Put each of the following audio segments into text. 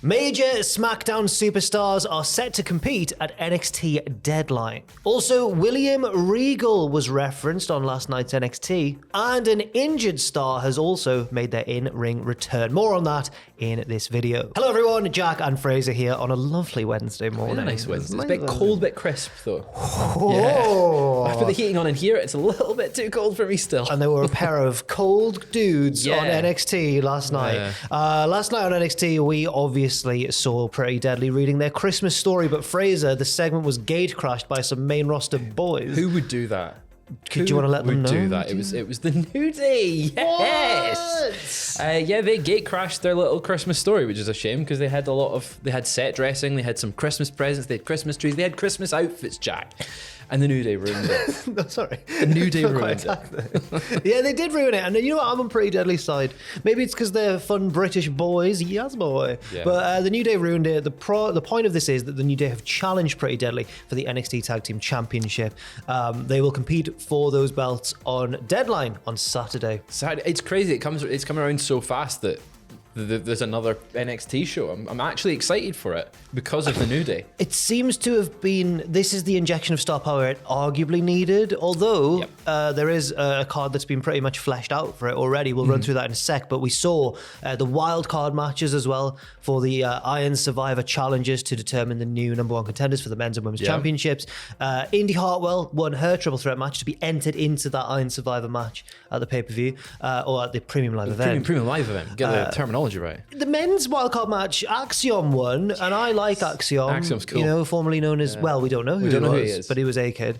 Major SmackDown superstars are set to compete at NXT Deadline. Also, William Regal was referenced on last night's NXT, and an injured star has also made their in-ring return. More on that in this video. Hello everyone, Jack and Fraser here on a lovely Wednesday morning. Really nice Wednesday. It's a bit cold, bit crisp though. Oh. Yeah. I put the heating on in here, it's a little bit too cold for me still. And there were a pair of cold dudes Yeah. on NXT last night. Yeah. Last night on NXT, we obviously saw Pretty Deadly reading their Christmas story, but Fraser, the segment was gate crashed by some main roster boys. Who would do that? Do you want to let them know? Who would do that? It was the New Day. Yes. Yeah, they gate crashed their little Christmas story, which is a shame because they had set dressing, they had some Christmas presents, they had Christmas trees, they had Christmas outfits, Jack. And the New Day ruined it. No, sorry. The New Day ruined it. Yeah, they did ruin it. And you know what? I'm on Pretty Deadly's side. Maybe it's because they're fun British boys. Yes, boy. Yeah. But the New Day ruined it. The point of this is that the New Day have challenged Pretty Deadly for the NXT Tag Team Championship. They will compete for those belts on Deadline on Saturday. It's crazy. It's coming around so fast that there's another NXT show. I'm actually excited for it because of the New Day. It seems to have been, this is the injection of star power it arguably needed, although there is a card that's been pretty much fleshed out for it already. We'll run through that in a sec, but we saw the wild card matches as well for the Iron Survivor challenges to determine the new number one contenders for the men's and women's championships. Indy Hartwell won her triple threat match to be entered into that Iron Survivor match at the pay-per-view or at the Premium Live event. Premium live event. Get the terminology right. The men's wildcard match, Axiom won, and I like Axiom. Axiom's cool. You know, formerly known as, well, we don't know who he is, but he was A-Kid.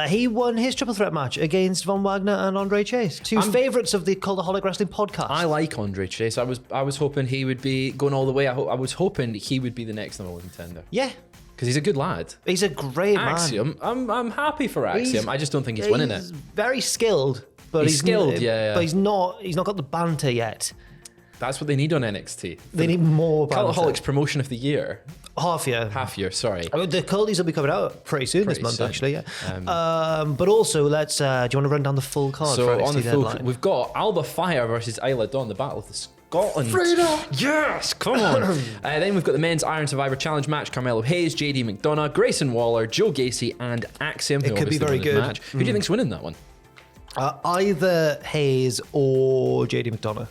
He won his triple threat match against Von Wagner and Andre Chase, two favourites of the Cultaholic Wrestling podcast. I like Andre Chase. I was hoping he would be going all the way. I was hoping he would be the next number one contender. Yeah. Because he's a good lad. He's a great man. Axiom, I'm happy for Axiom. I just don't think he's winning it. He's very skilled. But he's skilled, But he's not got the banter yet. That's what they need on NXT. They need more banter. Cultaholic's promotion of the year. Half year, sorry. The Culties will be coming out pretty soon this month, actually, yeah. But also, do you want to run down the full card for NXT on the Deadline? we've got Alba Fire versus Isla Dawn, the Battle of the Scotland. Freedom! Yes, come on. Then we've got the men's Iron Survivor Challenge match. Carmelo Hayes, JD McDonough, Grayson Waller, Joe Gacy, and Axiom. It could be very good. Match. Who do you think's winning that one? Either Hayes or JD McDonough.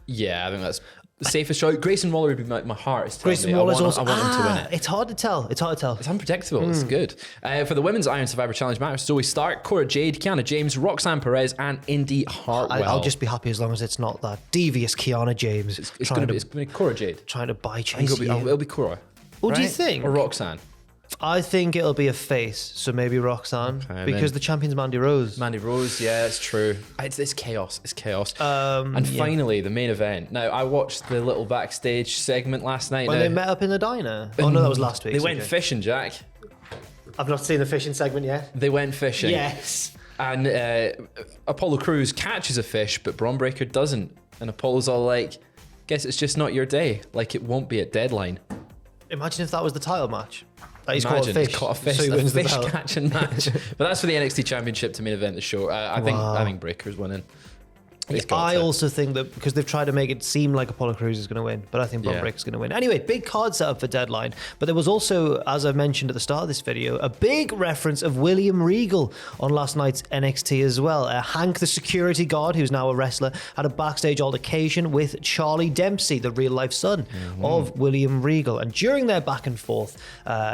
Yeah, I think that's the safest choice. Grayson Waller would be my heart is telling Grayson me. Waller's I also. want him to win it. It's hard to tell. It's unpredictable. It's good. For the women's Iron Survivor Challenge match, Zoe Stark, Cora Jade, Kiana James, Roxanne Perez, and Indy Hartwell. I'll just be happy as long as it's not that devious Kiana James. It's going to be Cora Jade. Trying to buy Chase. It'll be Cora. What do you think? Or Roxanne. I think it'll be a face, so maybe Roxanne, because the champion's Mandy Rose. Mandy Rose, yeah, it's true. It's chaos. It's chaos. Finally, the main event. Now, I watched the little backstage segment last night. When they met up in the diner. Oh, no, that was last week. They went fishing, Jack. I've not seen the fishing segment yet. They went fishing. Yes. And Apollo Crews catches a fish, but Braun Breaker doesn't. And Apollo's all like, guess it's just not your day. Like it won't be at Deadline. Imagine if that was the title match. He's Imagine caught a fish, so he wins the fish belt. catching match. But that's for the NXT Championship to main event the show. I think Breaker's winning. I also think that because they've tried to make it seem like Apollo Crews is going to win, but I think Braun Breaker's going to win. Anyway, big card set up for Deadline, but there was also, as I mentioned at the start of this video, a big reference of William Regal on last night's NXT as well. Hank, the security guard, who's now a wrestler, had a backstage altercation with Charlie Dempsey, the real-life son of William Regal. And during their back and forth,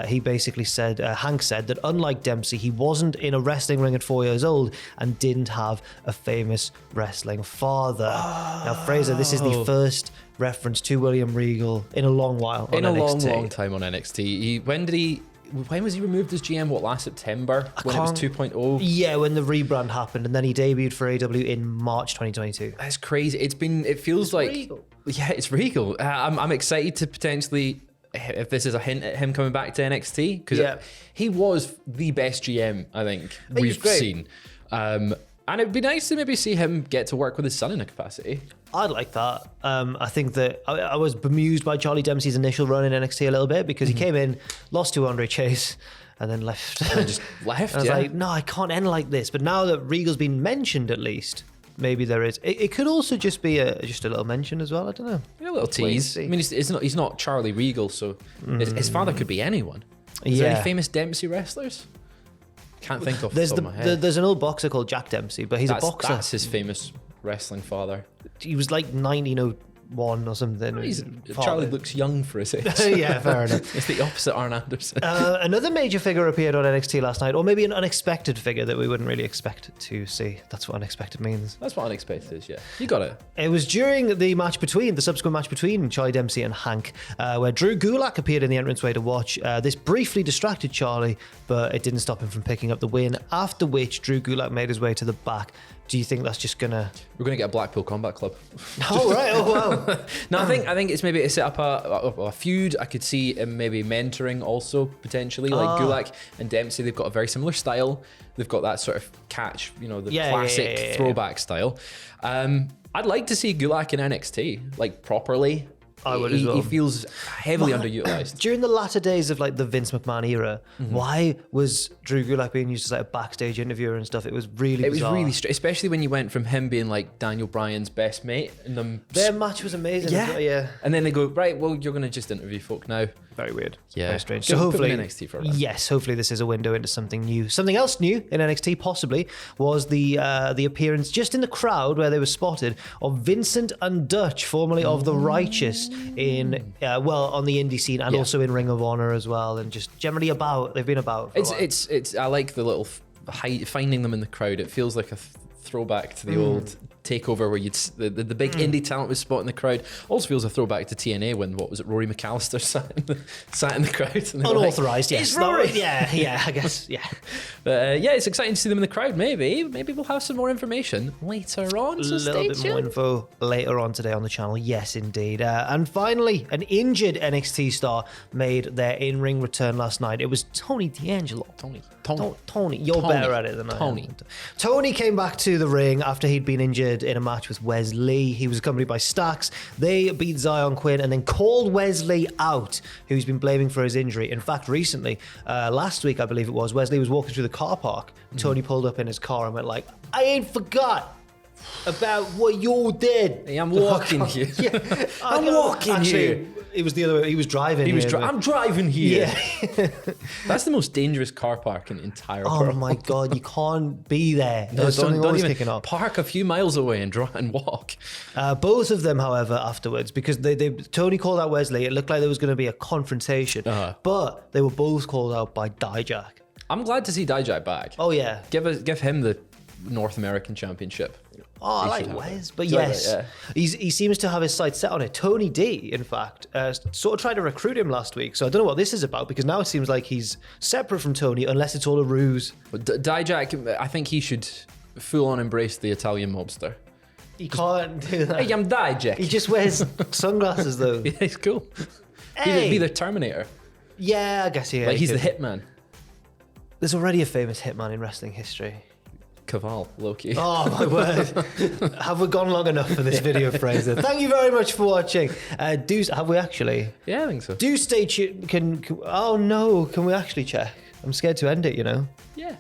he basically said, Hank said that unlike Dempsey, he wasn't in a wrestling ring at 4 years old and didn't have a famous wrestling father. Now, Fraser, this is the first reference to William Regal in a long while on NXT. Long time on NXT. When was he removed as GM? Last September? When it was 2.0? Yeah, when the rebrand happened, and then he debuted for AW in March 2022. That's crazy. It feels like Regal. Yeah, it's Regal. I'm excited to potentially, if this is a hint at him coming back to NXT, because he was the best GM I think we've seen. And it'd be nice to maybe see him get to work with his son in a capacity. I'd like that. I think that I was bemused by Charlie Dempsey's initial run in NXT a little bit because he came in, lost to Andre Chase, and then left. And just left, and I was like, no, I can't end like this. But now that Regal's been mentioned at least, maybe there is. It could also just be just a little mention as well. I don't know. Yeah, a little tease. I mean, he's not Charlie Regal, so his father could be anyone. Is there any famous Dempsey wrestlers? Can't think of the top of my head. There's an old boxer called Jack Dempsey, but he's a boxer. That's his famous wrestling father. He was like 1901 or something. Charlie looks young for his age. Yeah, fair enough. It's the opposite Arn Anderson. Another major figure appeared on NXT last night, or maybe an unexpected figure that we wouldn't really expect to see. That's what unexpected means. That's what unexpected is, yeah. You got it. It was during the subsequent match between Charlie Dempsey and Hank, where Drew Gulak appeared in the entranceway to watch. This briefly distracted Charlie, but it didn't stop him from picking up the win, after which Drew Gulak made his way to the back. Do you think that's just gonna... We're gonna get a Blackpool Combat Club. Oh, right. Oh, wow. No, I think it's maybe to set up a feud. I could see him maybe mentoring also, potentially. Like Gulak and Dempsey, they've got a very similar style. They've got that sort of catch, the classic throwback style. I'd like to see Gulak in NXT, like properly. I would as well. He feels heavily underutilized. During the latter days of like the Vince McMahon era, why was Drew Gulak being used as like a backstage interviewer and stuff? It was really bizarre. Was really strange, especially when you went from him being like Daniel Bryan's best mate. And their match was amazing. Yeah. And then they go, right, well, you're going to just interview folk now. Very weird. Yeah. Very strange. So hopefully NXT for a run. Yes, hopefully this is a window into something new. Something else new in NXT possibly was the appearance just in the crowd where they were spotted of Vincent and Dutch, formerly of The Righteous, in on the indie scene and also in Ring of Honor as well, and just generally they've been about for a while. It's I like the little finding them in the crowd. It feels like a throwback to the old takeover where the big indie talent was spotting the crowd. Also feels a throwback to TNA when Rory McAllister sat in the crowd. And unauthorized, like, yes. It's Rory. Yeah, I guess, yeah. But it's exciting to see them in the crowd. Maybe we'll have some more information later on. So a little bit more info later on today on the channel. Yes, indeed. And finally, an injured NXT star made their in-ring return last night. It was Tony D'Angelo. Tony. You're better at it than I am. Tony came back to the ring after he'd been injured in a match with Wes Lee. He was accompanied by Stax. They beat Zion Quinn and then called Wes Lee out, who he's been blaming for his injury. In fact, recently, last week, I believe it was, Wes Lee was walking through the car park. Tony pulled up in his car and went like, I ain't forgot about what you did. Hey, I'm walking here. Yeah, I'm walking here. It was the other way. He was driving. I'm driving here. Yeah. That's the most dangerous car park in the entire world. Oh my God, you can't be there. There's something always kicking up. Park a few miles away and walk. Both of them, however, afterwards, because Tony called out Wes Lee, it looked like there was going to be a confrontation, but they were both called out by Dijak. I'm glad to see Dijak back. Oh yeah. Give him the North American Championship. Oh, I like Wes, but yes, he seems to have his sights set on it. Tony D, in fact, sort of tried to recruit him last week, so I don't know what this is about, because now it seems like he's separate from Tony, unless it's all a ruse. But Dijak, I think he should full-on embrace the Italian mobster. He can't do that. Hey, I'm Dijak. He just wears sunglasses, though. Yeah, he's cool. Hey. Be the Terminator. Yeah, I guess he. Like he's the hitman. There's already a famous hitman in wrestling history. Caval, Loki. Oh my word! Have we gone long enough for this video, Fraser? Thank you very much for watching. Have we actually? Yeah, I think so. Do stay tuned. Oh no! Can we actually check? I'm scared to end it. Yeah.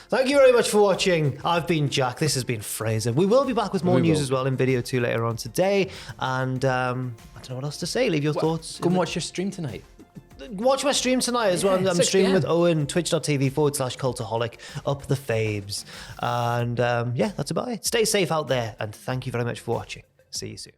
Thank you very much for watching. I've been Jack. This has been Fraser. We will be back with more news as well in video 2 later on today. And I don't know what else to say. Leave your thoughts. Go and watch your stream tonight. Watch my stream tonight as well. I'm streaming with Owen, twitch.tv/Cultaholic, up the faves. And that's about it. Stay safe out there, and thank you very much for watching. See you soon.